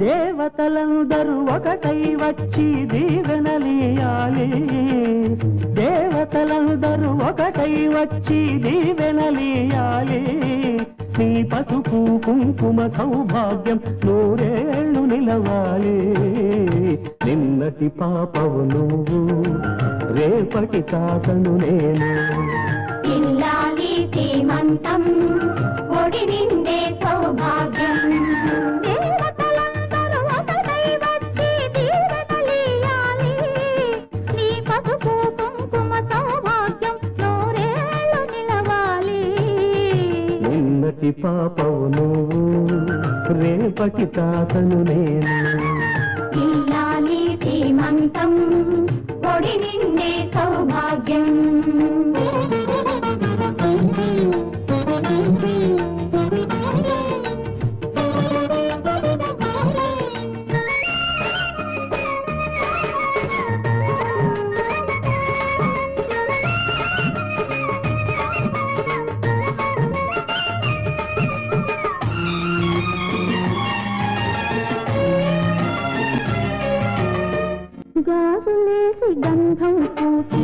దేవతలందరూ ఒకటై వచ్చి దీవెనలియాలి, దేవతలందరూ ఒకటై వచ్చి దీవెనలియాలి. నీ పసుపు కుంకుమ సౌభాగ్యం నూరేళ్లు నిలవాలి. నిన్నటి పాపవు నువ్వు, రేపటి తాతను నేను. ఇల్లాలి శ్రీమంతం ఒడి నిండే సౌభాగ్యం. నిన్నటి పాపవు నువ్వు, రేపటి తాతను నేను. ఇల్లాలి శ్రీమంతం ఒడి నిండే సౌభాగ్యం. గాజులేసి గంధం పూసి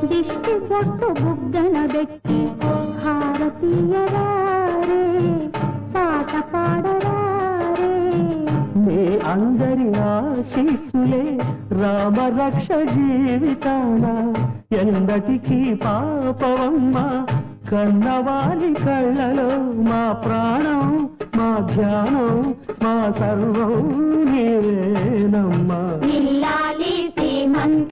దిష్టి పొట్టు బుగ్గన పెట్టి హారతీయరారే పాట పాడరారే. నీ అందరి ఆశీస్సులే రామరక్ష జీవితాన ఎందటికీ పాపవమ్మ. కన్నవారి కళ్ళలో మా ప్రాణం, మా ధ్యానం, మా సర్వం నీవేనమ్మా. ఇల్లాలి శ్రీమంతం